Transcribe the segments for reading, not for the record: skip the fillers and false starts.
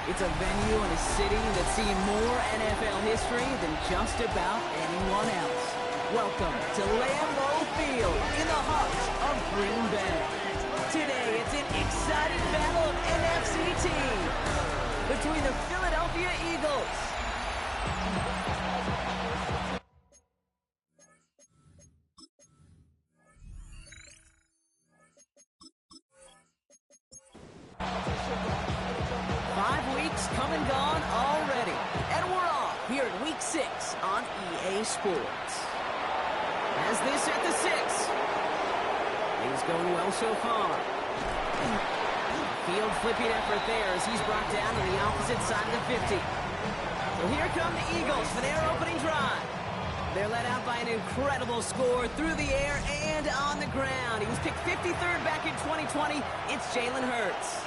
It's a venue and a city that's seen more NFL history than just about anyone else. Welcome to Lambeau Field in the heart of Green Bay. Today, it's an exciting battle of NFC teams between the Philadelphia Eagles . 5 weeks come and gone already, and we're off here in Week 6 on EA Sports. As this at the 6. Things going well so far. Field flipping effort there as he's brought down to the opposite side of the 50. So here come the Eagles for their opening drive. They're led out by an incredible score through the air and on the ground. He was picked 53rd back in 2020. It's Jalen Hurts.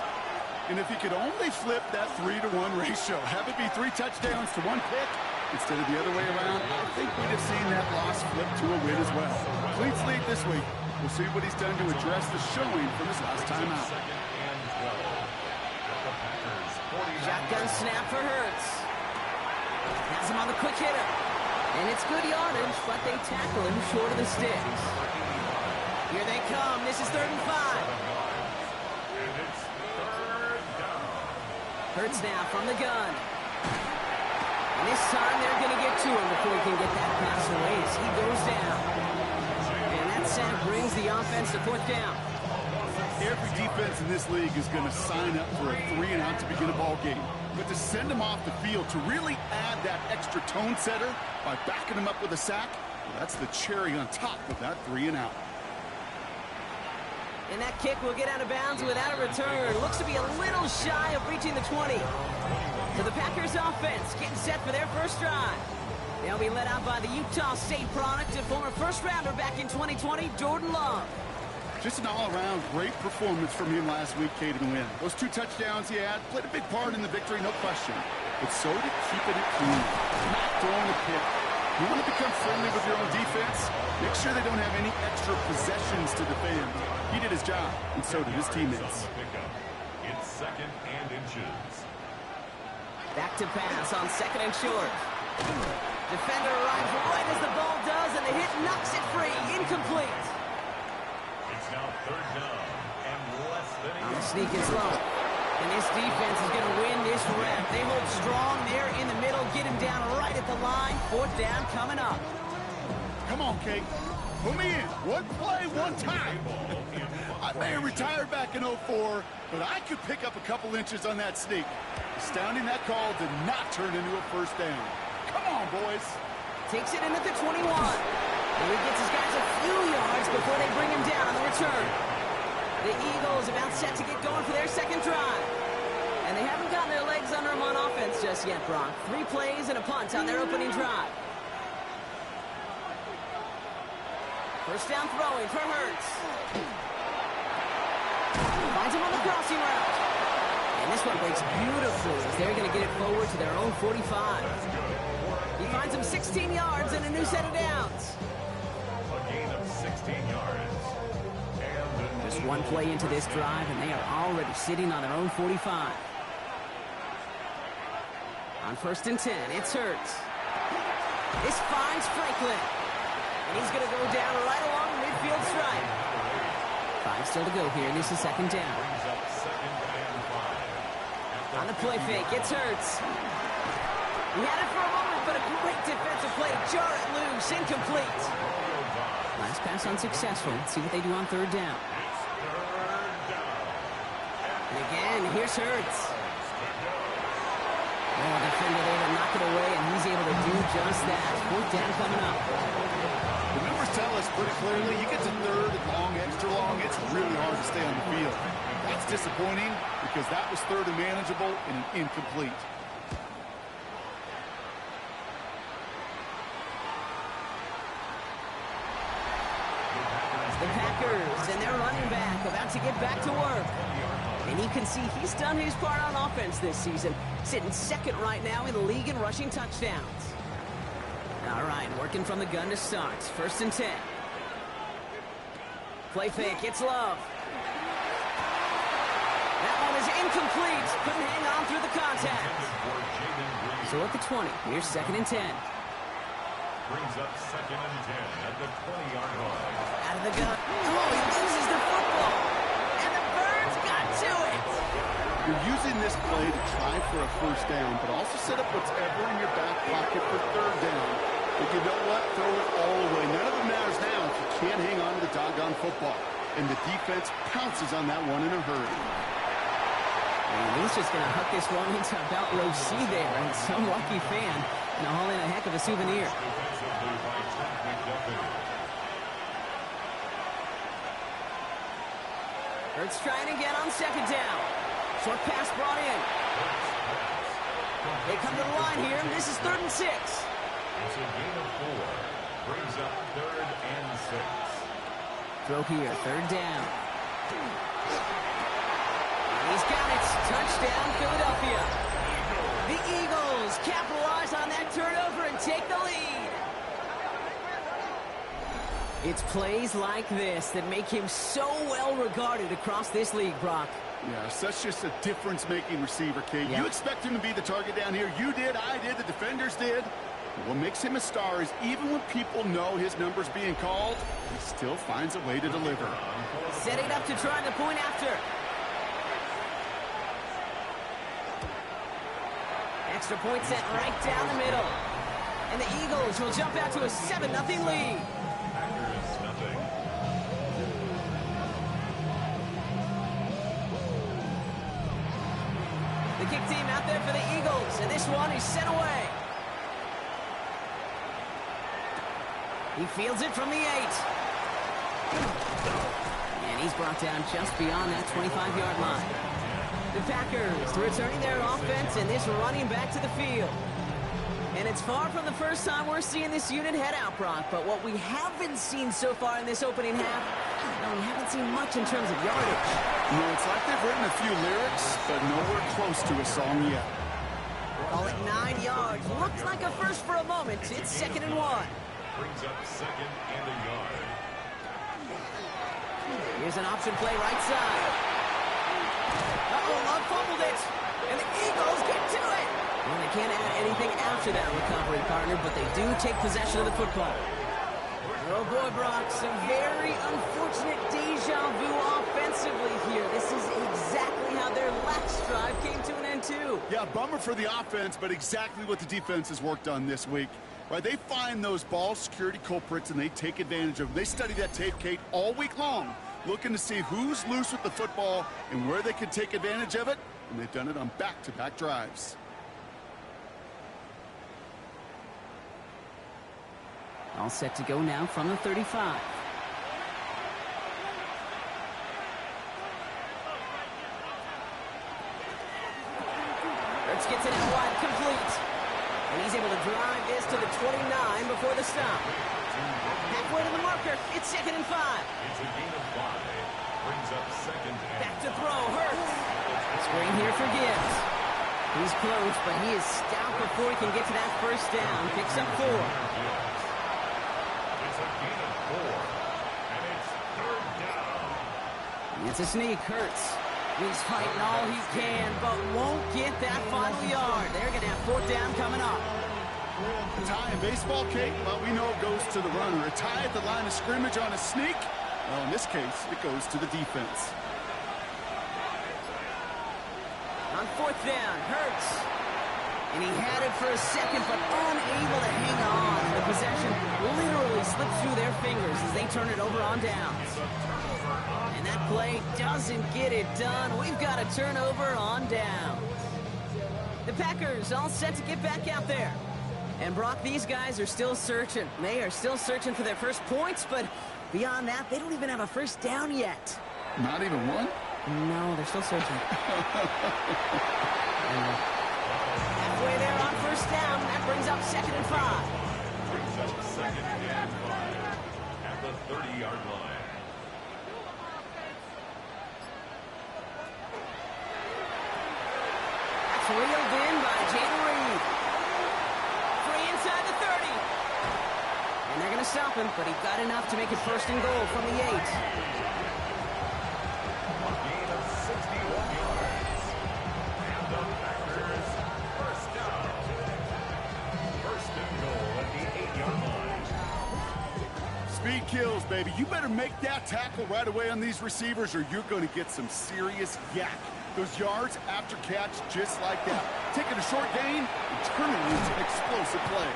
And if he could only flip that 3-to-1 ratio, have it be 3 touchdowns to 1 pick instead of the other way around, I think we'd have seen that loss flip to a win as well. Clean slate this week. We'll see what he's done to address the showing from his last time out. Shotgun snap for Hurts. Has him on the quick hitter. And it's good yardage, but they tackle him short of the sticks. Here they come. This is 3rd and 5. Hurts now from the gun. And this time they're going to get to him before he can get that pass away as he goes down. And that sack brings the offense to 4th down. Every defense in this league is going to sign up for a 3-and-out to begin a ball game. But to send him off the field, to really add that extra tone setter by backing him up with a sack, well, that's the cherry on top of that 3-and-out. And that kick will get out of bounds without a return. Looks to be a little shy of reaching the 20. So the Packers offense getting set for their first drive. They'll be led out by the Utah State product and former first-rounder back in 2020, Jordan Love. Just an all-around great performance from him last week, Caden Wynn. Those 2 touchdowns he had played a big part in the victory, no question. But so did keeping it clean, not throwing a pick. You want to become friendly with your own defense? Make sure they don't have any extra possessions to defend. He did his job, and so did his teammates. It's 2nd and inches. Back to pass on 2nd and short. Defender arrives right as the ball does, and the hit knocks it free. Incomplete. It's now 3rd down and less than On the sneak and slow. And this defense is going to win this rep. They hold strong there in the middle, get him down right at the line. 4th down coming up. Come on, Kate. Put me in. 1 play, 1 time. I may have retired back in 04, but I could pick up a couple inches on that sneak. Astounding that call did not turn into a 1st down. Come on, boys. Takes it in at the 21. And he gets his guys a few yards before they bring him down on the return. The Eagles about set to get going for their 2nd drive. And they haven't gotten their legs under them on offense just yet, Brock. 3 plays and a punt on their opening drive. First down throwing for Hurts. Finds him on the crossing route. And this one breaks beautifully as they're going to get it forward to their own 45. He finds him 16 yards and a new set of downs. a gain of 16 yards. Just 1 play into this drive, and they are already sitting on their own 45. On 1st and 10, it's Hurts. This finds Franklin. And he's going to go down right along the midfield stripe. 5 still to go here. This is 2nd down. On the play fake, it's Hurts. He had it for a moment, but a great defensive play. Jar it loose, incomplete. Last pass unsuccessful. Let's see what they do on 3rd down. And again, here's Hurts. Oh, defender there to knock it away, and he's able to do just that. 4th down coming up. The numbers tell us pretty clearly, you get to 3rd and long, extra long, it's really hard to stay on the field. That's disappointing because that was 3rd and manageable and an incomplete. The Packers and their running back about to get back to work. And you can see he's done his part on offense this season, sitting 2nd right now in the league in rushing touchdowns. All right, working from the gun to start. 1st and 10. Play fake, it's Love. That one is is incomplete. Couldn't hang on through the contact. So at the 20, here's 2nd and 10. Brings up 2nd and 10 at the 20-yard line. Out of the gun. Oh, he loses the football. And the Birds got to it. You're using this play to try for a first down, but also set up whatever in your back pocket for 3rd down. But you know what? Throw it all away. None of it matters now if you can't hang on to the doggone football. And the defense pounces on that one in a hurry. And he's just going to hook this one into about row C there. And some lucky fan and haul in a heck of a souvenir. Hurts trying again on 2nd down. Short pass brought in. They come to the line here. This is 3rd and 6. It's a gain of 4. Brings up 3rd and 6. Throw here, 3rd down. And he's got it. Touchdown, Philadelphia. The Eagles capitalize on that turnover and take the lead. It's plays like this that make him so well regarded across this league, Brock. Yeah, such just a difference-making receiver, Kate. Yeah. You expect him to be the target down here. You did, I did, the defenders did. What makes him a star is even when people know his number's being called, he still finds a way to deliver. Setting up to try the point after. Extra point set right down the middle. And the Eagles will jump out to a 7-0 lead. Packers nothing. The kick team out there for the Eagles, and this one is sent away. He fields it from the 8. And he's brought down just beyond that 25-yard line. The Packers returning their offense and this running back to the field. And it's far from the first time we're seeing this unit head out, Brock, but what we haven't seen so far in this opening half, we haven't seen much in terms of yardage. No, it's like they've written a few lyrics, but nowhere close to a song yet. Call it 9 yards. Looked like a first for a moment. It's 2nd and 1. Brings up 2nd and a yard. Here's an option play right side. Love fumbled it. And the Eagles get to it. Well, they can't add anything after that recovery, partner, but they do take possession of the football. Oh, boy, Brock, some very unfortunate deja vu offensively here. This is exactly how their last drive came to an end, too. Yeah, bummer for the offense, but exactly what the defense has worked on this week. Right, they find those ball security culprits, and they take advantage of them. They study that tape, Kate, all week long, looking to see who's loose with the football and where they can take advantage of it, and they've done it on back-to-back drives. All set to go now from the 35. Hurts gets it out wide, complete. And he's able to drive this to the 29 before the stop. Halfway to the marker, it's 2nd and 5. It's a gain of 5. Brings up 2nd and Back to throw, Hurts. Screen here for Gibbs. He's close, but he is stout before he can get to that first down. Picks up 4. It's a gain of 4. And it's 3rd down. It's a sneak, Hurts. He's fighting all he can, but won't get that final yard. They're going to have 4th down coming up. A tie in baseball, Kate, well, we know it goes to the runner. A tie at the line of scrimmage on a sneak, well, in this case, it goes to the defense. On 4th down, Hurts. And he had it for a second, but unable to hang on. The possession literally slipped through their fingers as they turn it over on downs. And that play doesn't get it done. We've got a turnover on downs. The Packers all set to get back out there. And Brock, these guys are still searching. They are still searching for their first points, but beyond that, they don't even have a first down yet. Not even one? No, they're still searching. Halfway there on first down. That brings up 2nd and 5. Brings up 2nd and 5 at the 30-yard line. That's reeled in by Jayden Reed. Free inside the 30. And they're going to stop him, but he got enough to make it 1st and goal from the 8. A gain of 61 yards. baby. You better make that tackle right away on these receivers or you're going to get some serious yak. Those yards after catch just like that. Taking a short gain and turning it into an explosive play.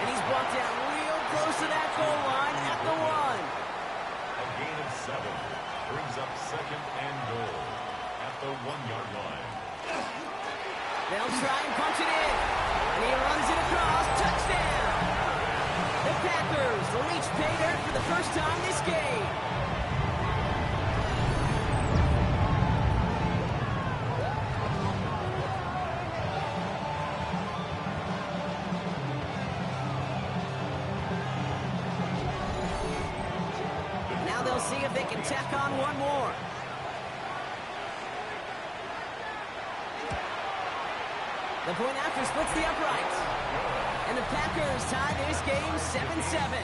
And he's brought down real close to that goal line at the 1. A gain of 7 brings up 2nd and goal at the 1-yard line. They'll try and punch it in. And he runs it across. Touchdown! The Packers reach pay dirt for the first time this game. Now they'll see if they can tack on one more. The point after splits the uprights. And the Packers tie this game 7-7.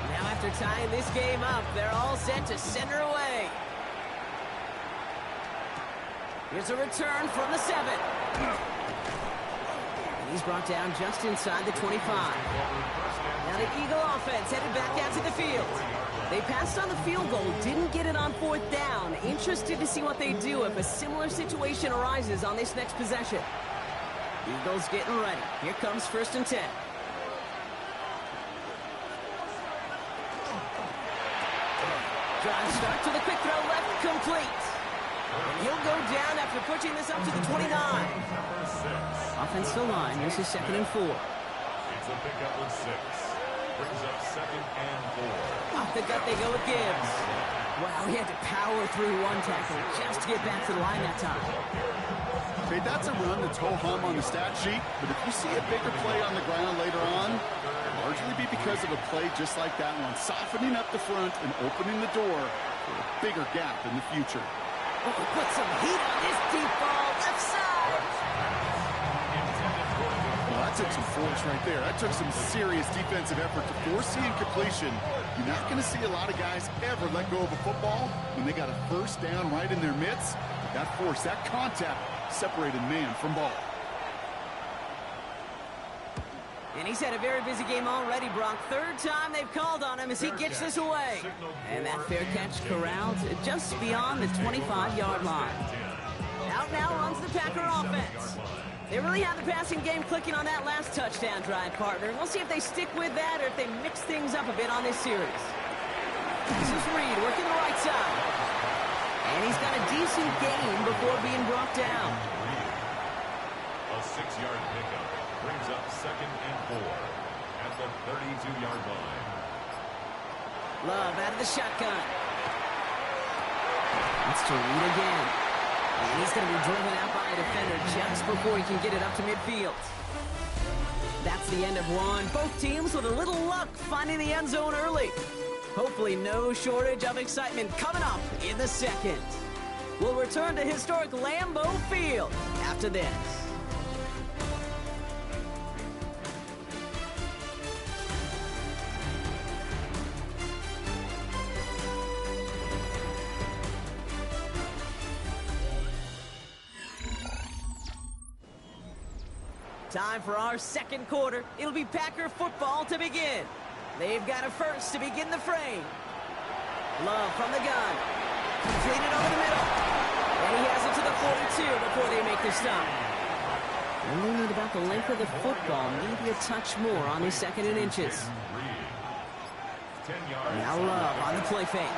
Now after tying this game up, they're all set to center away. Here's a return from the 7. And he's brought down just inside the 25. Now the Eagle offense headed back out to the field. They passed on the field goal, didn't get it on 4th down. Interested to see what they do if a similar situation arises on this next possession. Eagles getting ready. Here comes 1st and 10. Drive start to the quick throw left, complete. And he'll go down after pushing this up to the 29. Offensive line, this is 2nd and 4. It's a pickup with 6. Brings up 2nd and 4. Off the gut they go with Gibbs. Wow, he had to power through one tackle just to get back to the line that time. Okay, that's a run that's ho-hum on the stat sheet, but if you see a bigger play on the ground later on, it'll largely be because of a play just like that one, softening up the front and opening the door for a bigger gap in the future. Oh, put some heat on this deep ball, left side. Well, that took some force right there. That took some serious defensive effort to force the incompletion. You're not going to see a lot of guys ever let go of a football when they got a 1st down right in their midst. That force, that contact, separated man from ball. And he's had a very busy game already, Brock. 3rd time they've called on him as he gets this away. And that fair catch corralled just beyond the 25-yard line. Out now runs the Packer offense. They really have the passing game clicking on that last touchdown drive, partner. We'll see if they stick with that or if they mix things up a bit on this series. This is Reed working the right side. And he's got a decent gain before being brought down. A 6-yard pickup brings up 2nd and 4 at the 32-yard line. Love out of the shotgun. That's to Reed again. And he's going to be driven out by a defender just before he can get it up to midfield. That's the end of one. Both teams with a little luck finding the end zone early. Hopefully no shortage of excitement coming up in the 2nd. We'll return to historic Lambeau Field after this. Time for our 2nd quarter. It'll be Packer football to begin. They've got a 1st to begin the frame. Love from the gun. Completed over the middle. And he has it to the 42 before they make the stop. Only need about the length of the football, maybe a touch more on his 2nd and inches. Now Love on the play fake.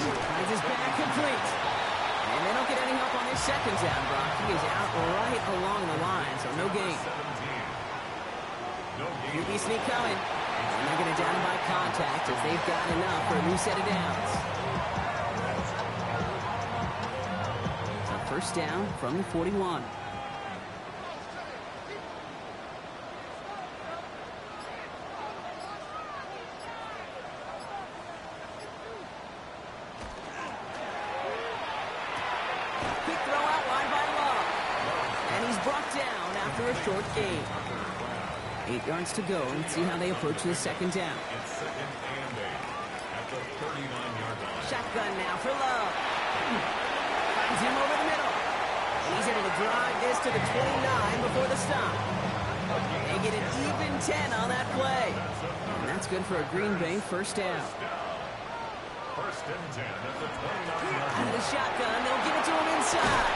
Finds his back complete. And they don't get any help on this 2nd down, Brock. He is out right along the line, so no gain. QB sneak coming. And they're going to down him by contact as they've got enough for a new set of downs. So 1st down from the 41. Quick throw out wide by Love. And he's brought down after a short gain. 8 yards to go. Let's see how they approach the 2nd down. It's 2nd and 8 at the 39-yard line. Shotgun now for Love. Finds him over the middle. He's able to drive this to the 29 before the stop. They get an even 10 on that play. And that's good for a Green Bay first down. First and 10 at the 29-yard Out of the shotgun, they'll give it to him inside.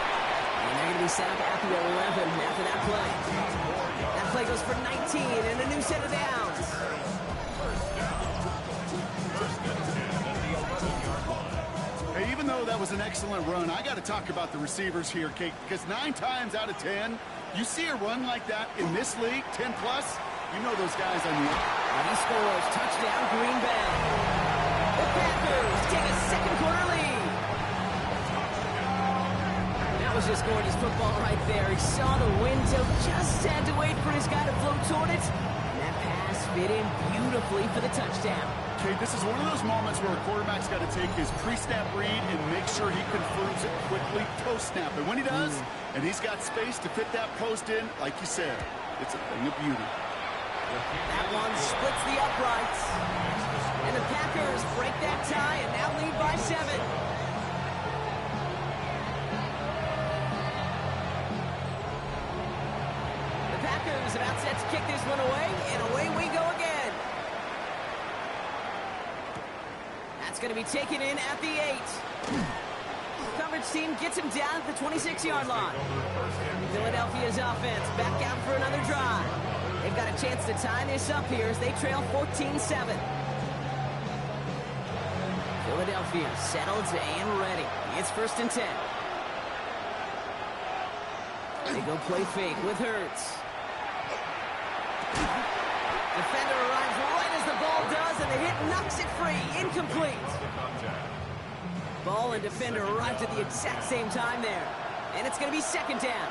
And they're going to be sacked at the 11 after that play. That play goes for 19 and a new set of downs. Hey, even though that was an excellent run, I got to talk about the receivers here, Kate, because 9 times out of 10, you see a run like that in this league, 10+, you know those guys on the... And he scores. Touchdown, Green Bay. The Packers take a second quarter lead. That was just gorgeous football right there. He saw the window, just had to wait for his guy to float toward it. And that pass fit in beautifully for the touchdown. Okay, this is one of those moments where a quarterback's got to take his pre-snap read and make sure he confirms it quickly post-snap. And when he does, and he's got space to fit that post in, like you said, it's a thing of beauty. That one splits the uprights. And the Packers break that tie and now lead by 7. The Packers about set to kick this one away, and away we go again. That's going to be taken in at the 8. Coverage team gets him down at the 26-yard line. Philadelphia's offense back out for another drive. They've got a chance to tie this up here as they trail 14-7. Philadelphia settled and ready. It's first and 10. They go play fake with Hurts. Defender arrives right as the ball does, and the hit knocks it free. Incomplete. Ball and defender arrived at the exact same time there. And it's going to be second down.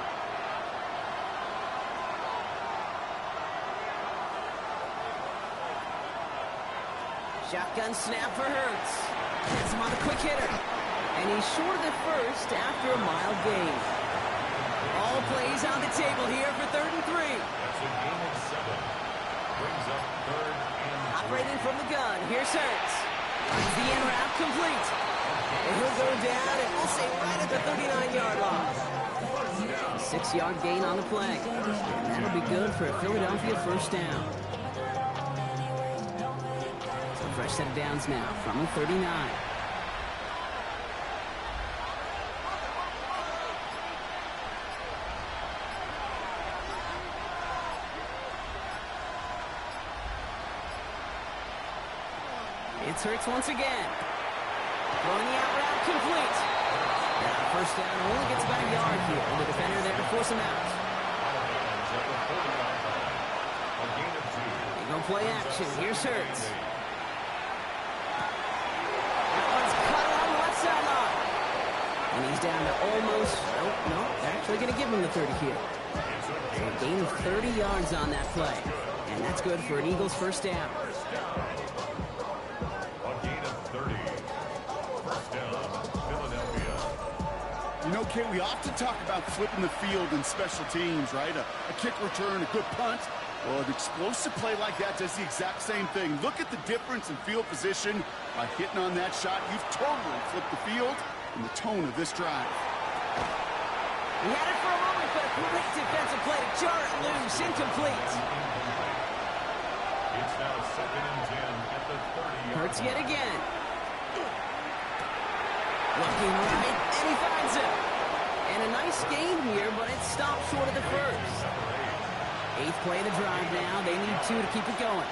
Shotgun snap for Hurts. Gets him on a quick hitter. And he's short of the first after a mild gain. All plays on the table here for 3rd and 3. That's a gain of 7. Brings up 3rd and 3. Operating from the gun. Here's Hurts. Runs the in route complete. And he'll go down, and we'll say right at the 39-yard line. 6-yard gain on the play. And that'll be good for a Philadelphia first down. Fresh set of downs now from the 39. It's Hurts once again. Throwing the out route complete. Now first down only gets about a yard here. The defender there to force him out. They go play action. Here's Hurts. And he's down to almost, no, they're actually going to give him the 30 here. So a gain of 30 yards on that play. And that's good for an Eagles first down. A gain of 30. First down, Philadelphia. You know, Kate, we often talk about flipping the field in special teams, right? A kick return, a good punt. Well, an explosive play like that does the exact same thing. Look at the difference in field position by hitting on that shot. You've totally flipped the field and the tone of this drive. He had it for a moment, but a great defensive play to jar it loose. Incomplete. It's now 2nd and 10 at the 30. Hurts yet again. Looking right, and he finds him. And a nice gain here, but it stopped short of the first. 8th play of the drive now. They need 2 to keep it going.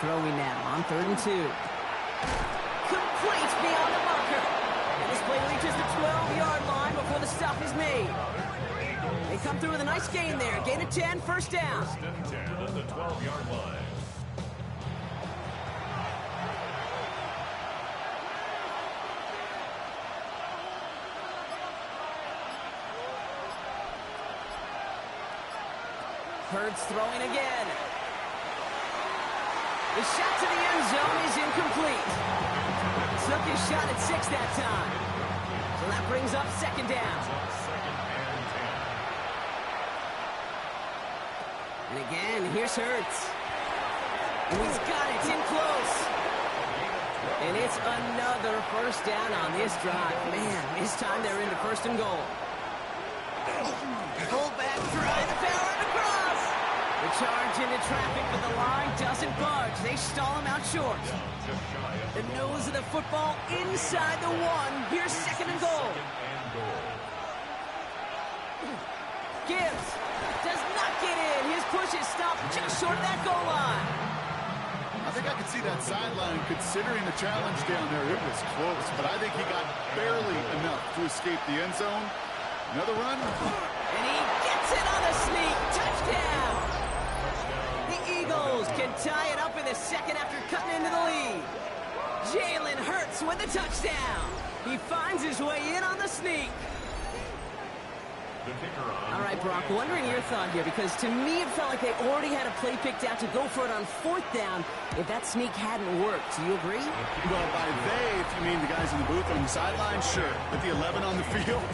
Throwing now on 3rd and 2. Complete beyond the marker. And this play reaches the 12-yard line before the stop is made. They come through with a nice gain there. Gain of 10, first down. First and 10 at the 12-yard line. Hurts throwing again. The shot to the end zone is incomplete. Took his shot at 6 that time. So that brings up second down. And again, here's Hurts. And he's got it. It's in close. And it's another first down on this drive. Man, this time they're into 1st and goal. Fullback trying to foul. charge into traffic, but the line doesn't budge. They stall him out short. The nose of the football inside the 1. Here's second and goal. Gibbs does not get in. His push is stopped just short of that goal line. I think I could see that sideline considering the challenge down there. It was close, but I think he got barely enough to escape the end zone. Another run. And he gets it on the sneak. Touchdown. The Eagles can tie it up in the second after cutting into the lead. Jalen Hurts with the touchdown. He finds his way in on the sneak. All right, Brock, wondering your thought here, because to me it felt like they already had a play picked out to go for it on 4th down if that sneak hadn't worked. Do you agree? Well, by they, if you mean the guys in the booth on the sideline, sure. But the 11 on the field,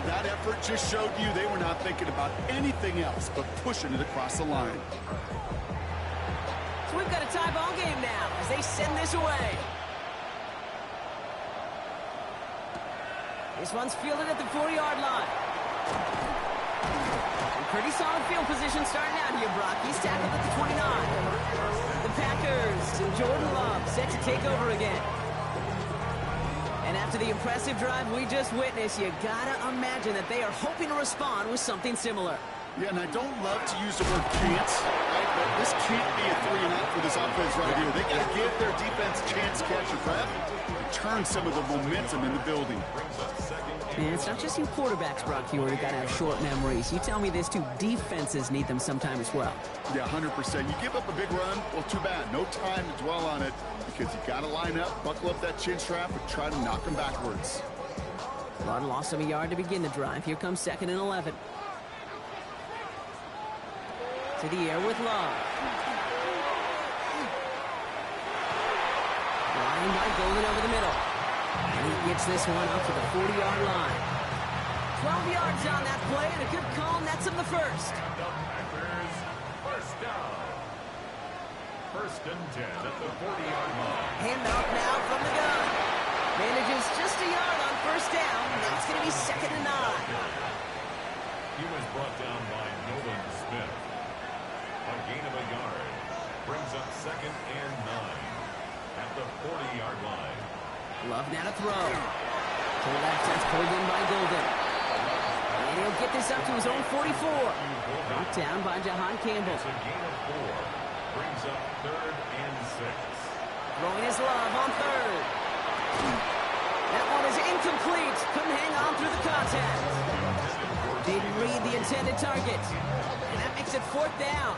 that effort just showed you they were not thinking about anything else but pushing it across the line. So we've got a tie ball game now as they send this away. This one's fielded at the 40-yard line. Pretty solid field position starting out here, Brock. He's tackled at the 29. The Packers and Jordan Love set to take over again. And after the impressive drive we just witnessed, you gotta imagine that they are hoping to respond with something similar. Yeah, and I don't love to use the word can't, right? But this can't be a 3-and-out for this offense right here. They got to give their defense a chance to catch a breath and turn some of the momentum in the building. Man, it's not just you quarterbacks, Brock Huard, who got to have short memories. You tell me this too, defenses need them sometime as well. Yeah, 100%. You give up a big run, well, too bad. No time to dwell on it because you got to line up, buckle up that chin strap, and try to knock them backwards. Lund lost him a yard to begin the drive. Here comes 2nd and 11. To the air with Love. Line by Golden over the middle. And he gets this one up to the 40-yard line. 12 yards on that play, and a good call nets him the first. First down. 1st and 10 at the 40-yard line. Handoff now from the gun. Manages just a yard on 1st down. Now it's going to be 2nd and 9. He was brought down by Nolan Smith. A gain of a yard. Brings up 2nd and 9 at the 40-yard line. Love now to throw. To the left, that's pulled in by Golden. And he'll get this up to his own 44. Brought down by Jahan Campbell. It's a gain of 4. Brings up 3rd and 6. Throwing his Love on 3rd. That one is incomplete. Couldn't hang on through the contact. Didn't read the intended target. And that makes it 4th down.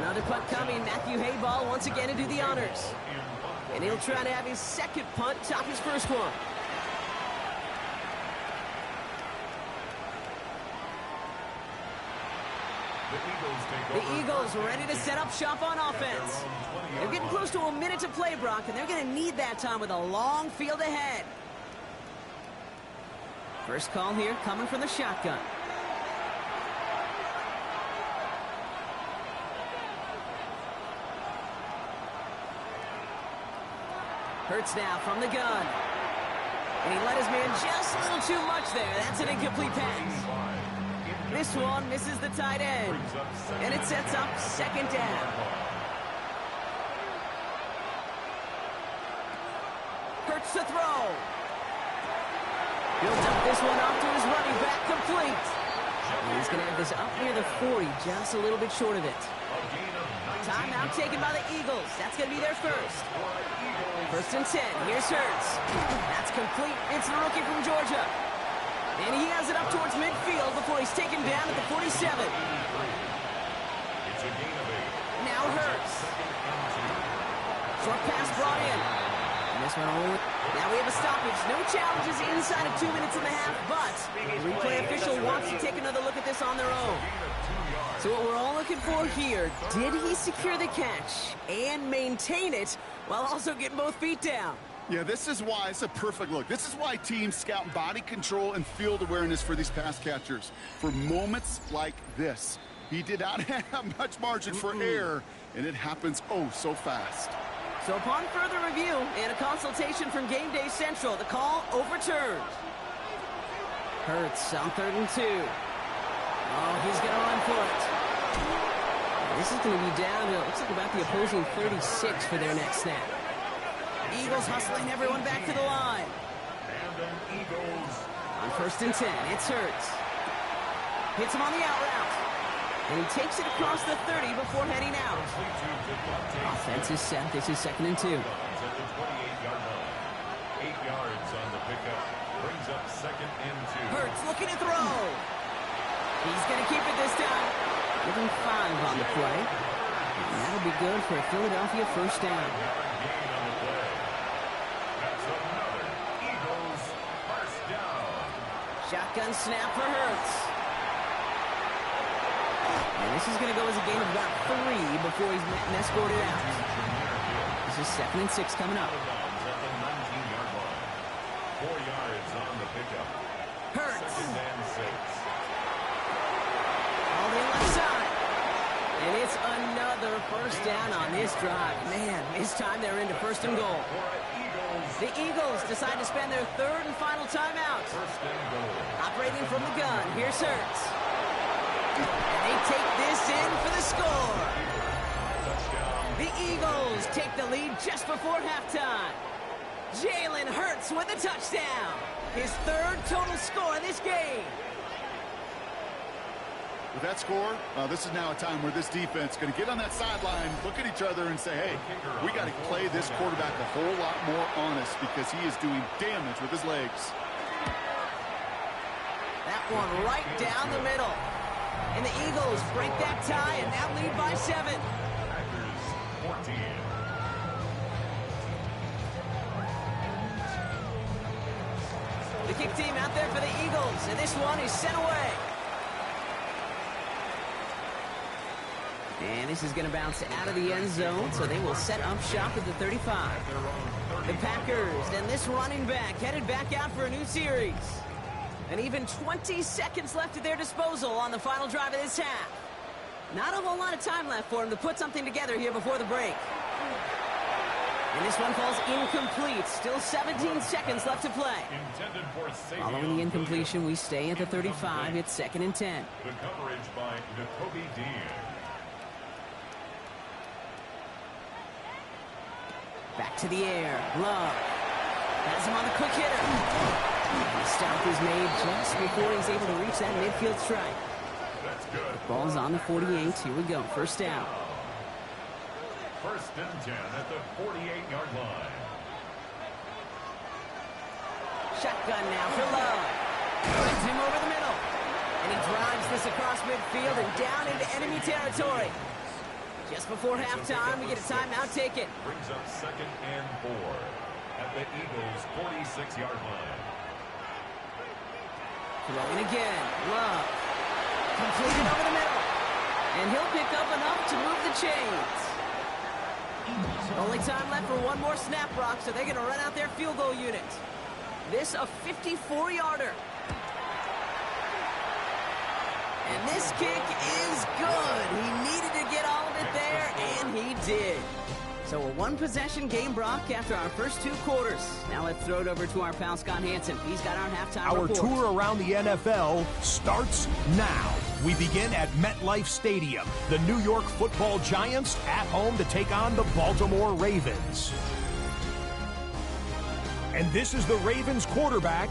Another punt coming. Matthew Hayball once again to do the honors. And he'll try to have his 2nd punt top his 1st one. The Eagles ready to set up shop on offense. They're getting close to a minute to play, Brock, and they're going to need that time with a long field ahead. First call here coming from the shotgun. Hurts now from the gun. And he let his man just a little too much there. That's an incomplete pass. This one misses the tight end. And it sets up 2nd down. Hurts to throw. He'll dump this one off to his running back, complete. And he's going to have this up near the 40, just a little bit short of it. Timeout taken by the Eagles. That's going to be their first. 1st and 10. Here's Hurts. That's complete. It's the rookie from Georgia. And he has it up towards midfield before he's taken down at the 47. Now Hurts. Short pass brought in. And this one only. Now we have a stoppage. No challenges inside of 2 minutes and a half, but the replay official wants to take another look at this on their own. So what we're all looking for here, did he secure the catch and maintain it while also getting both feet down? Yeah, this is why it's a perfect look. This is why teams scout body control and field awareness for these pass catchers. For moments like this, he did not have much margin for error, and it happens oh so fast. So upon further review and a consultation from Game Day Central, the call overturned. Hurts on 3rd and 2. Oh, he's going to run for it. This is going to be down to, looks like about the opposing 36 for their next snap. Eagles hustling everyone back to the line. And then Eagles. On 1st and 10, it's Hurts. Hits him on the out route. And he takes it across the 30 before heading out. Offense is set. This is 2nd and 2. At the 28-yard line. 8 yards on the pickup. Brings up 2nd and 2. Hurts looking to throw. He's going to keep it this time. Give him 5 on the play. And that'll be good for a Philadelphia first down. Gain on the play. That's another Eagles first down. Shotgun snap for Hurts. And this is going to go as a gain of about 3 before he's met and escorted out. This is 2nd and 6 coming up. At the 19-yard line. 4 yards on the pickup. Hurts. 2nd and 6. All the left side. And it's another first down on this drive. Man, this time they're into 1st and goal. The Eagles decide to spend their 3rd and final timeout. 1st and goal. Operating from the gun, here's Hurts. And they take this in for the score. Touchdown. The Eagles take the lead just before halftime. Jalen Hurts with a touchdown. His 3rd total score in this game. With that score, this is now a time where this defense is going to get on that sideline, look at each other and say, hey, we got to play this quarterback a whole lot more honest because he is doing damage with his legs. That one right down the middle. And the Eagles break that tie and now lead by 7. Packers 14. The kick team out there for the Eagles, and this one is sent away. And this is going to bounce out of the end zone, so they will set up shop at the 35. The Packers and this running back headed back out for a new series. And even 20 seconds left at their disposal on the final drive of this half. Not a whole lot of time left for him to put something together here before the break. And this one falls incomplete. Still 17 seconds left to play. Intended for Following the incompletion, we stay at the 35. It's 2nd and 10. The coverage by Nakobe Dean. Back to the air. Love. Has him on the quick hitter. The stop is made just before he's able to reach that midfield strike. That's good. Ball's on the 48. Here we go. First down. 1st and 10 at the 48-yard line. Shotgun now for Love. Finds him over the middle. And he drives this across midfield and down into enemy territory. Just before halftime, we get a timeout taken. Brings up 2nd and 4 at the Eagles' 46-yard line. Throwing again. Love. Completed over the middle. And he'll pick up enough to move the chains. Only time left for one more snap, Brock, so they're going to run out their field goal unit. This a 54-yarder. And this kick is good. He needed to get all of it there, and he did. So a one-possession game, Brock, after our first 2 quarters. Now let's throw it over to our pal Scott Hansen. He's got our halftime Our report. tour around the NFL starts now. We begin at MetLife Stadium. The New York Football Giants at home to take on the Baltimore Ravens. And this is the Ravens quarterback.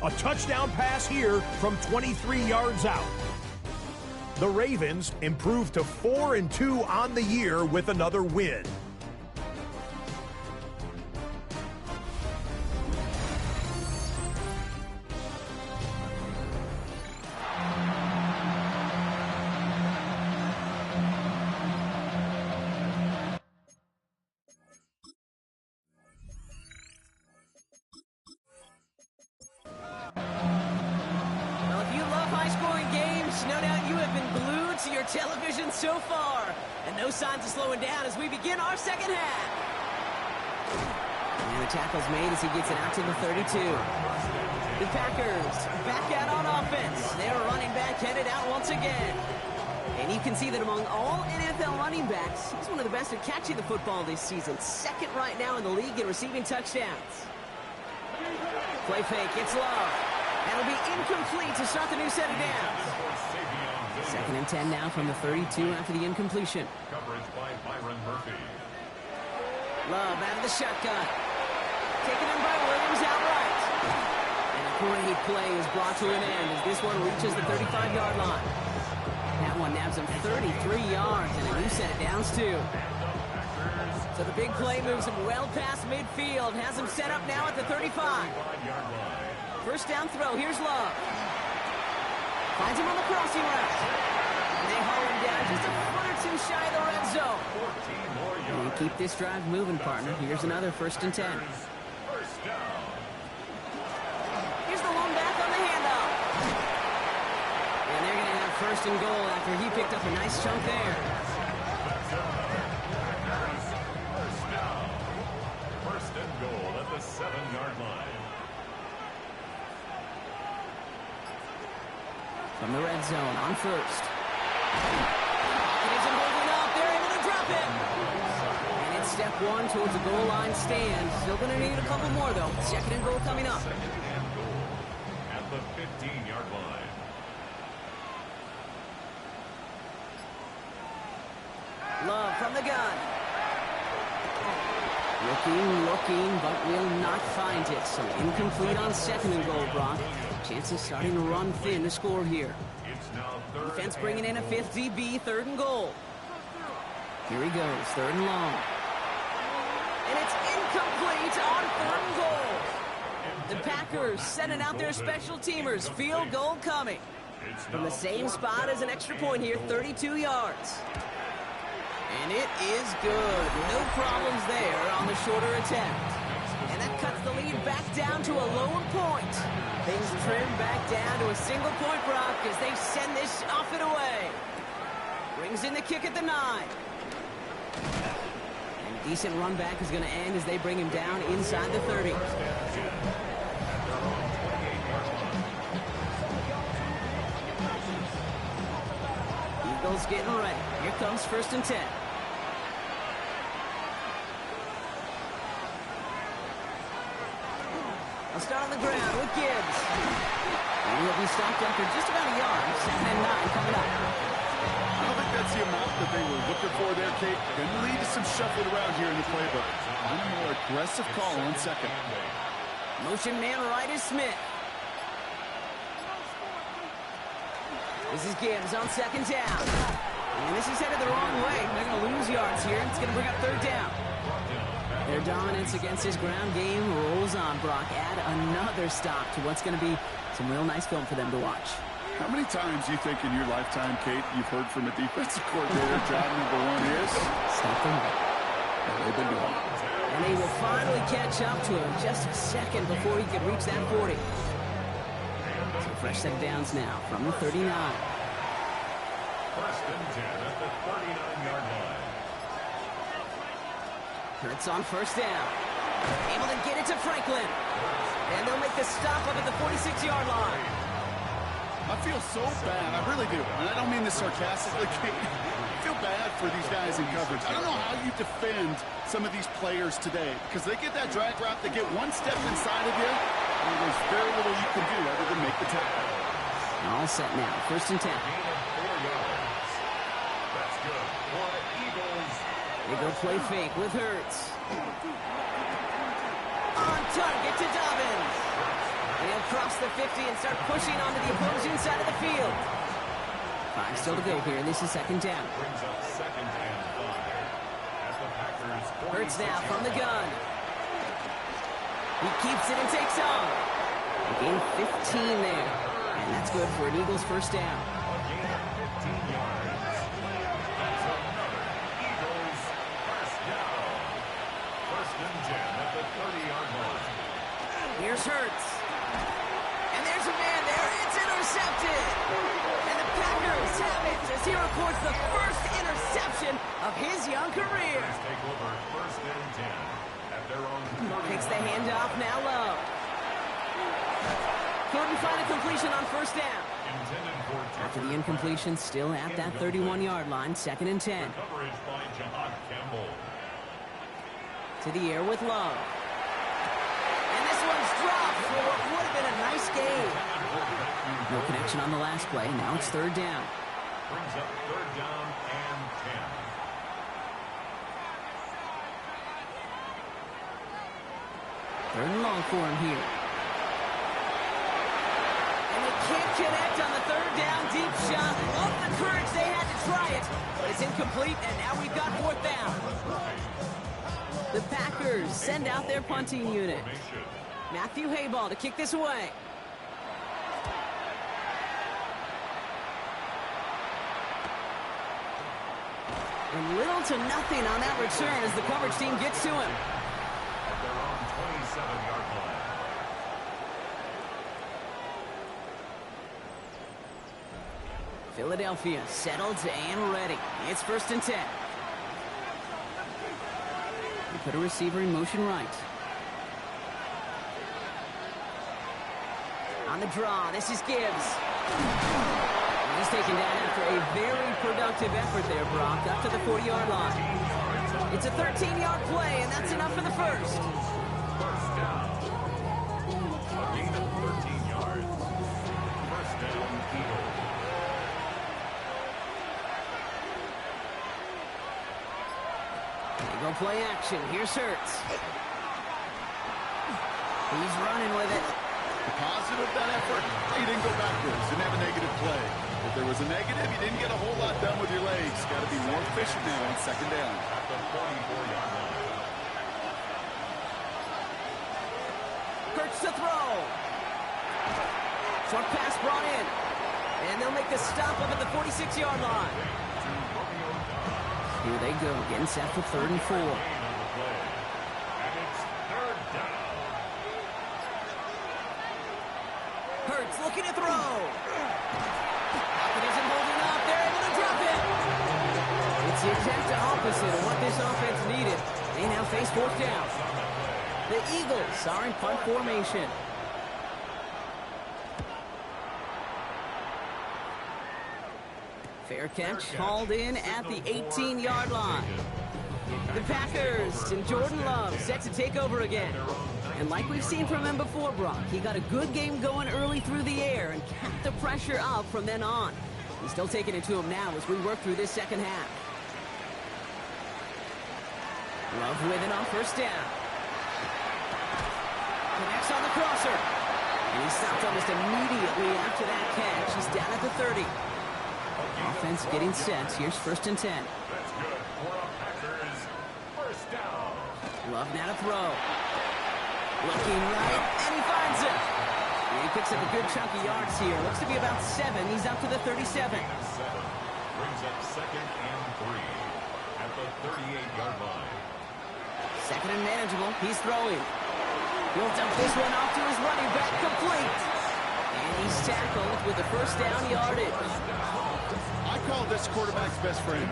A touchdown pass here from 23 yards out. The Ravens improved to 4-2 on the year with another win. Television so far, and no signs of slowing down as we begin our second half. And the tackle's made as he gets it out to the 32. The Packers back out on offense. They're running back headed out once again. And you can see that among all NFL running backs, he's one of the best at catching the football this season. 2nd right now in the league in receiving touchdowns. Play fake, it's Love. That'll be incomplete to start the new set of downs. Second and 10 now from the 32 after the incompletion. Coverage by Byron Murphy. Love out of the shotgun. Taken in by Williams outright. And a great play is brought to an end as this one reaches the 35-yard line. That one nabs him 33 yards and a new set of downs too. So the big play moves him well past midfield. Has him set up now at the 35. First down throw. Here's Love. Finds him on the crossing route. And they haul him down just a foot or two shy of the red zone. And keep this drive moving, partner. Here's another 1st and 10. Here's the one back on the handoff. And they're going to have 1st and goal after he picked up a nice chunk there. First and goal at the 7-yard line. From the red zone on 1st. It isn't holding up. They're able to drop it. And it's step 1 towards the goal line stand. Still going to need a couple more, though. 2nd and goal coming up. Second and goal at the 15-yard line. Love from the gun. Looking, but will not find it. So incomplete on 2nd and goal, Brock. Chances starting to run thin to score here. It's now third. Defense bringing in a 5th DB, 3rd and goal. Here he goes, 3rd and long. And it's incomplete on 3rd and goal. The Packers sending out their special teamers. Field goal coming. From the same spot as an extra point here, 32 yards. And it is good. No problems there on the shorter attempt. And that cuts the lead back down to a lower point. Things trim back down to a single point, Brock, as they send this off and away. Brings in the kick at the 9. And a decent run back is going to end as they bring him down inside the 30. Eagles getting ready. Here comes 1st and 10. I'll start on the ground with Gibbs. And he'll be stopped after just about a yard. 2nd and 9 coming up. I don't think that's the amount that they were looking for there, Kate. Going to lead to some shuffling around here in the playbook. One more aggressive call on 2nd. Motion man right is Smith. This is Gibbs on 2nd down. And this is headed the wrong way. They're going to lose yards here. It's going to bring up 3rd down. Their dominance against his ground game rolls on, Brock. Add another stop to what's going to be some real nice film for them to watch. How many times do you think in your lifetime, Kate, you've heard from a defensive coordinator, job number 1 is? Stop them. Well, they've been doing it. And they will finally catch up to him just a second before he could reach that 40. So fresh set of downs now from the 39. 1st and 10 at the 39-yard line. Hurts on 1st down. Able to get it to Franklin. And they'll make the stop up at the 46-yard line. I feel so bad. I really do. And I don't mean this sarcastically, Kate. I feel bad for these guys in coverage. I don't know how you defend some of these players today because they get that drag route, they get one step inside of you, and there's very little you can do other than make the tackle. All set now. 1st and 10. Gain of 4 yards. That's good for the Eagles. They go play fake with Hurts. On target to Dobbins. And he'll cross the 50 and start pushing onto the opposing side of the field. 5 still to go here. This is 2nd down. Brings up 2nd and 5. At the Packers. Hurts now from the gun. He keeps it and takes off. Gain 15 there. And that's good for an Eagles 1st down. A gain of 15 yards. That's another Eagles 1st down. 1st and 10 at the 30-yard line. Here's Hurts. And there's a man there. It's intercepted. And the Packers have it as he records the first interception of his young career. Take over 1st and 10 at their own 30. Takes the handoff now low. Couldn't find a completion on 1st down. Intended for After the incompletion, still at that 31-yard line, 2nd and 10. coverage by Jahad Campbell. To the air with Love. And this one's dropped for what would have been a nice game. No connection on the last play. Now it's 3rd down. Brings up third down and 10. Third and long for him here. And they can't connect on the third down deep shot. Love the courage they had to try it. But it's incomplete, and now we've got fourth down. The Packers send out their punting unit. Matthew Hayball to kick this away. And little to nothing on that return as the coverage team gets to him. At their own 27-yard line. Philadelphia settled and ready. It's 1st and 10. We put a receiver in motion right. On the draw, this is Gibbs. He's taken down after a very productive effort there, Brock, up to the 40-yard line. It's a 13-yard play, and that's enough for the first. First down. A gain of 13 yards. First down, Eagles. They go play action. Here's Hurts. He's running with it. The positive of that effort, he didn't go backwards, didn't have a negative play. If there was a negative, you didn't get a whole lot done with your legs. Got to be more efficient now on second down. At the 44-yard line. Hurts to throw. Short pass brought in. And they'll make the stop up at the 46-yard line. Here they go, getting set for 3rd and 4. Gain on the play. And it's third down. Hurts looking to throw. Pocket isn't holding up. They're able to drop it. It's the exact opposite of what this offense needed. They now face 4th down. The Eagles are in punt formation. Fair catch hauled in at the 18-yard line. The Packers and Jordan Love set to take over again. And like we've seen from him before, Brock, he got a good game going early through the air and kept the pressure up from then on. He's still taking it to him now as we work through this second half. Love with it on 1st down. Connects on the crosser. And he's stopped almost immediately after that catch. He's down at the 30. Offense getting set. Here's 1st and 10. That's good for a Packers first down. Love now to throw. Looking right, and he finds it. He picks up a good chunk of yards here. Looks to be about 7. He's up to the 37. Gain of 7. Brings up 2nd and 3 at the 38-yard line. 2nd and manageable. He's throwing. He'll dump this one off to his running back, complete. And he's tackled with the first down yardage. I call this quarterback's best friend.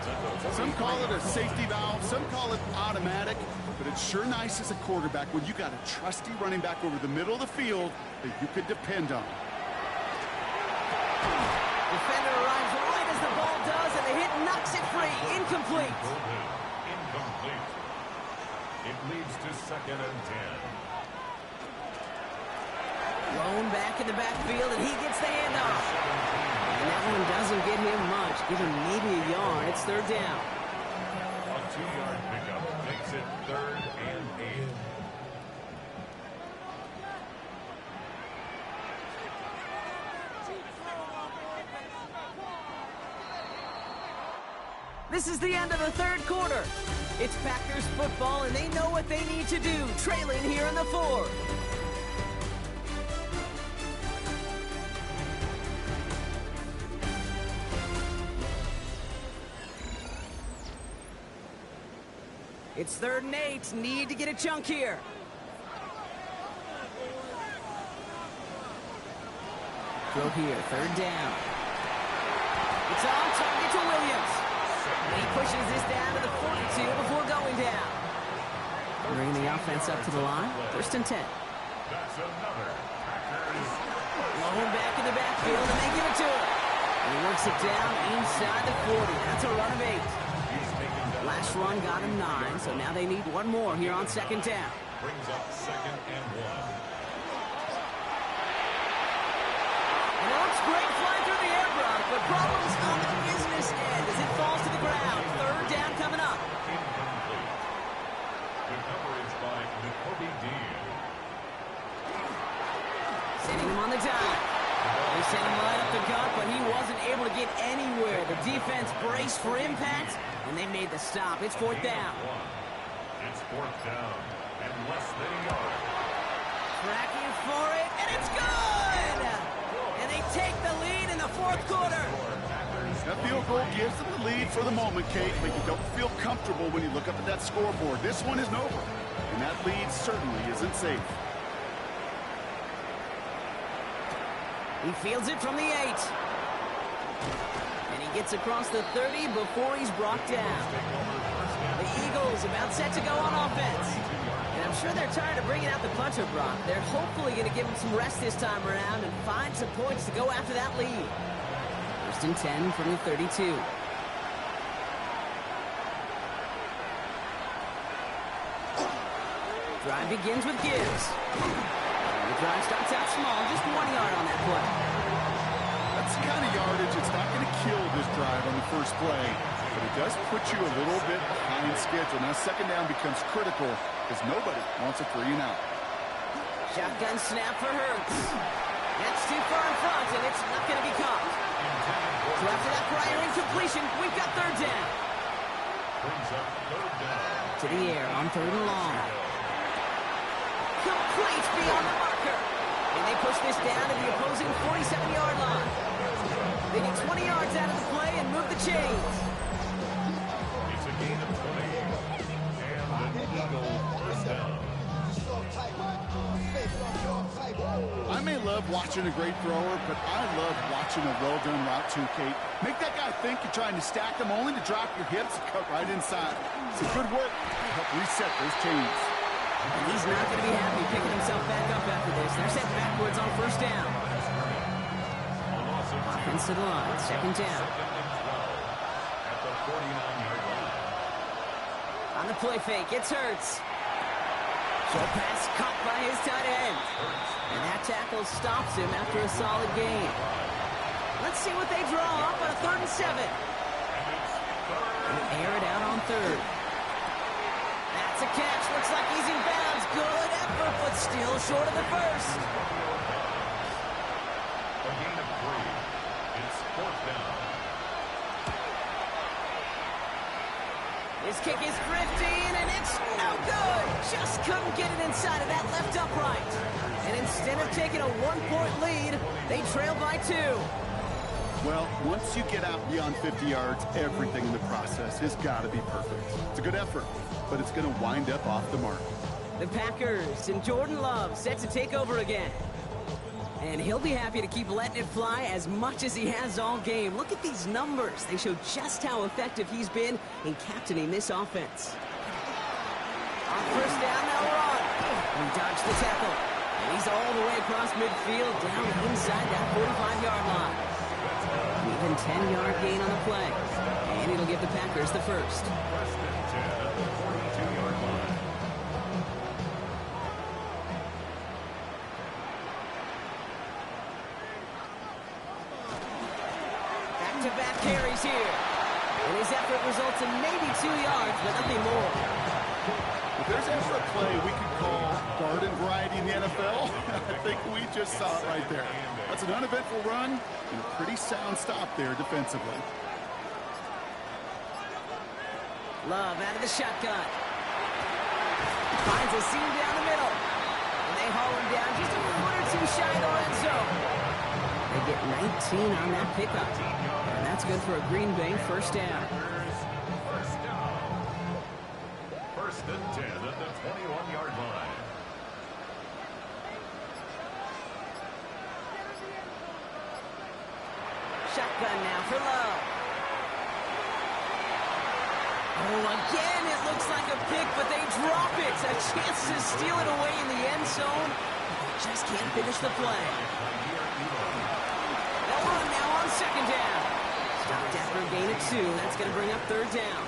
Some call it a safety valve, some call it automatic, but it's sure nice as a quarterback when you got a trusty running back over the middle of the field that you could depend on. Defender arrives right as the ball does, and the hit knocks it free. Incomplete. Incomplete. It leads to 2nd and 10. Lone back in the backfield, and he gets the handoff. And that one doesn't get him much. Give him maybe a yard. It's 3rd down. A 2-yard pickup makes it 3rd and 8. This is the end of the 3rd quarter. It's Packers football, and they know what they need to do, trailing here in the 4th. It's 3rd and 8. Need to get a chunk here. Throw here. 3rd down. It's on target to Williams. And he pushes this down to the 42 before going down. Bringing the offense up to the line. 1st and 10. That's another Packers. Lone back in the backfield, and they give it to him. And he works it down inside the 40. That's a run of 8. Last run got him 9, so now they need one more here on 2nd down. Brings up 2nd and 1. And it looks great flying through the air, Brock, but problems on the twisted as it falls to the ground. Third down coming up. Incomplete. Good coverage by Nakobe Dean. Sending him on the dive. They sent him right up the gut, but he wasn't able to get anywhere. The defense braced for impact, and they made the stop. It's fourth down. It's fourth down and less than a yard. Tracking for it, and it's good! And they take the lead in the fourth quarter. That field goal gives them the lead for the moment, Kate, but you don't feel comfortable when you look up at that scoreboard. This one isn't over, and that lead certainly isn't safe. He fields it from the 8. And he gets across the 30 before he's brought down. The Eagles about set to go on offense. And I'm sure they're tired of bringing out the puncher, Brock. They're hopefully going to give him some rest this time around and find some points to go after that lead. First and 10 from the 32. Drive begins with Gibbs. The drive starts out small, just 1 yard on that play. That's the kind of yardage, it's not going to kill this drive on the first play, but it does put you a little bit behind schedule. Now second down becomes critical because nobody wants a 3 and out. Shotgun snap for Hurts. That's too far in front, and it's not going to be caught. So after that prior incompletion, we've got third down. Brings up third down. To the air on third and long. Complete beyond the marker. And they push this down to the opposing 47-yard line. They get 20 yards out of the play and move the chains. It's a gain of 20. And the Eagle first down. I may love watching a great thrower, but I love watching a well-done route too, Kate. Make that guy think you're trying to stack them only to drop your hips and cut right inside. It's a good work to help reset those chains. And he's not going to be happy picking himself back up after this. They're set backwards on first down. Offense to the line, second down. At the 49-yard line. On the play fake, it's Hurts. Short pass caught by his tight end. And that tackle stops him after a solid gain. Let's see what they draw up on a 3rd and 7. And air it out on third. That's a catch. Looks like he's in bounds. Good effort, but still short of the first. A gain of 3. It's fourth down. His kick is drifting, and it's no good. Just couldn't get it inside of that left upright. And instead of taking a 1-point lead, they trail by 2. Well, once you get out beyond 50 yards, everything in the process has got to be perfect. It's a good effort, but it's going to wind up off the mark. The Packers and Jordan Love set to take over again. And he'll be happy to keep letting it fly as much as he has all game. Look at these numbers. They show just how effective he's been in captaining this offense. On first down, now run. He dodged the tackle. And he's all the way across midfield, down inside that 45-yard line. Even 10-yard gain on the play. And it'll give the Packers the first. First and 10 at the 42-yard line. Back-to-back carries here. And his effort results in maybe 2 yards, but nothing more. If there's ever a play we could call garden variety in the NFL, I think we just saw it right there. That's an uneventful run and a pretty sound stop there defensively. Love out of the shotgun. Finds a seam down the middle. And they haul him down just a foot or 2 shy of the red zone. They get 19 on that pickup. And that's good for a Green Bay first down. First down. First and 10 at the 21-yard line. Shotgun now for Love. Oh, again, it looks like a pick, but they drop it. A chance to steal it away in the end zone. They just can't finish the play. They'll run now on second down. Stopped after a gain of 2. That's going to bring up third down.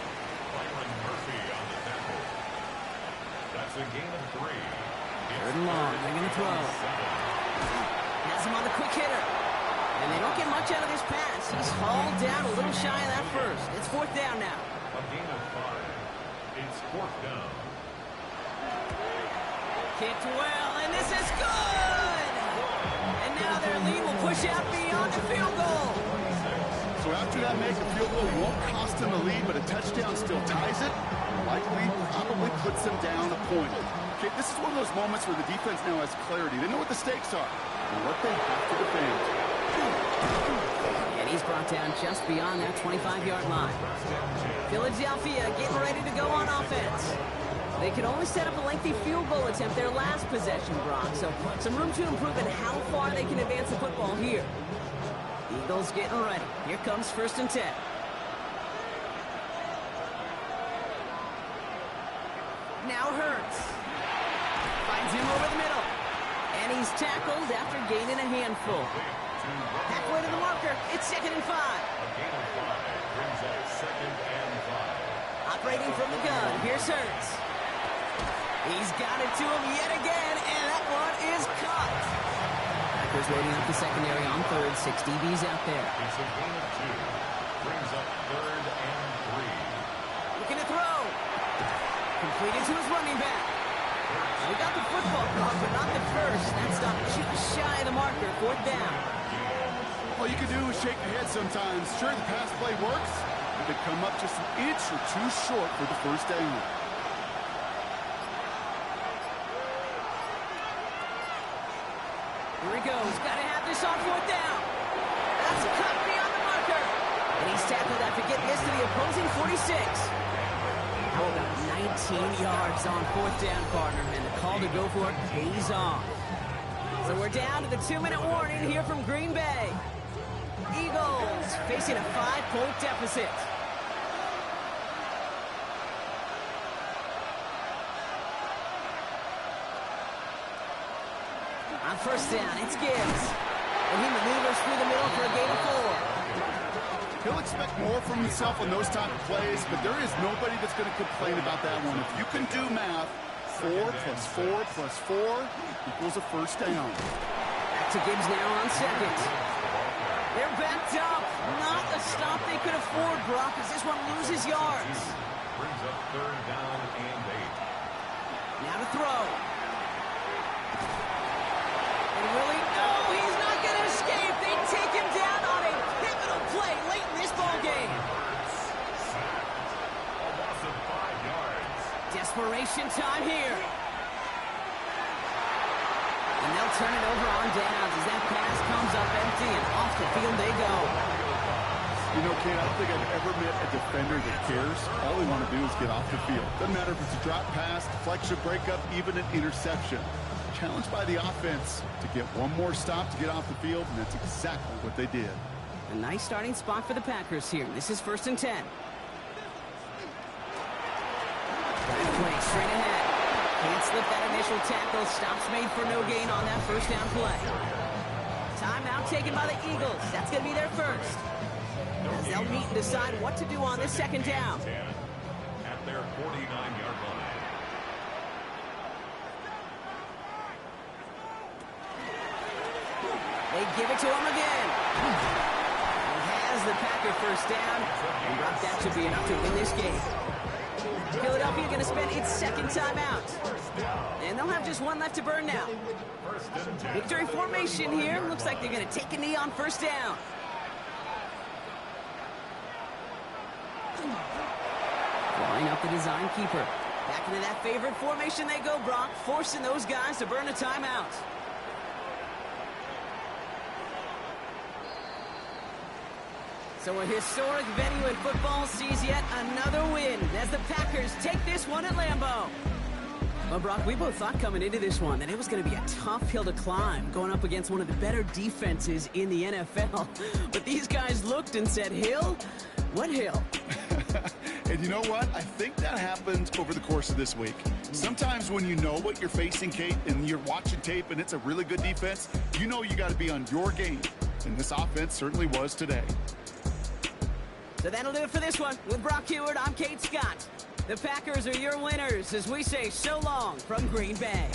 Byron Murphy on the tackle. That's a gain of 3. Third and long. They're going to throw. Has him on the quick hitter. And they don't get much out of this pass. He's hauled down a little shy of that first. It's 4th down now. A gain of 5. It's 4th down. Kicked well, and this is good! And now their lead will push out beyond the field goal. So after that make, a field goal won't cost them the lead, but a touchdown still ties it. Likely, probably puts them down a point. Okay, this is one of those moments where the defense now has clarity. They know what the stakes are and what they have to defend. And he's brought down just beyond that 25-yard line. Philadelphia getting ready to go on offense. They could only set up a lengthy field goal attempt their last possession, Brock. So some room to improve in how far they can advance the football here. Eagles getting ready. Here comes 1st and 10. Now Hurts. Finds him over the middle. And he's tackled after gaining a handful. Halfway to the marker. It's 2nd and 5. A gain of 5 brings up 2nd and 5. Operating from the gun. Here's Hurts. He's got it to him yet again, and that one is caught. Packers loading up the secondary on 3rd. 6 DBs out there. It's a gain of 2. Brings up 3rd and 3. Looking to throw. Completed to his running back. We got the football caught, but not the first. That stopped just shy of the marker. 4th down. All you can do is shake your head sometimes. Sure, the pass play works, but they come up just an inch or two short for the 1st down. Here he goes. Got to have this on 4th down. That's cut beyond the marker. And he's tackled after getting this to the opposing 46. How about 19 yards on 4th down, partner? And the call to go for it pays off. So we're down to the 2-minute warning here from Green Bay. Eagles facing a 5-point deficit. On 1st down, it's Gibbs. And he maneuvers through the middle for a gain of 4. He'll expect more from himself on those type of plays, but there is nobody that's going to complain about that one. If you can do math, 4 plus 4 plus 4 equals a 1st down. Back to Gibbs now on 2nd. They're backed up. Not a stop they could afford, Brock, as this one loses yards. Brings up 3rd down and 8. Now to throw. And really, no, he's not going to escape. They take him down on a pivotal play late in this ball game. A loss of 5 yards. Desperation time here. And they'll turn it over on downs as that pass comes up empty and off the field they go. You know, Kate, I don't think I've ever met a defender that cares. All they want to do is get off the field. Doesn't matter if it's a drop pass, deflection, breakup, even an interception. Challenged by the offense to get one more stop to get off the field, and that's exactly what they did. A nice starting spot for the Packers here. This is 1st and 10. Play straight ahead. Can't slip that initial tackle. Stops made for no gain on that 1st down play. Timeout taken by the Eagles. That's going to be their first. As they'll meet and decide what to do on this 2nd down. At their 49-yard line. They give it to him again. He has the Packer 1st down. And Brock, that should be enough to win this game. Philadelphia going to spend its 2nd timeout. And they'll have just one left to burn now. Victory formation here. Looks like they're going to take a knee on 1st down. Line up the design keeper. Back into that favorite formation they go, Brock, forcing those guys to burn a timeout. So a historic venue in football sees yet another win as the Packers take this one at Lambeau. Well, Brock, we both thought coming into this one that it was going to be a tough hill to climb, going up against one of the better defenses in the NFL. But these guys looked and said, hill? What hill? And you know what? I think that happened over the course of this week. Sometimes when you know what you're facing, Kate, and you're watching tape and it's a really good defense, you know you got to be on your game. And this offense certainly was today. So that'll do it for this one. With Brock Huard, I'm Kate Scott. The Packers are your winners as we say so long from Green Bay.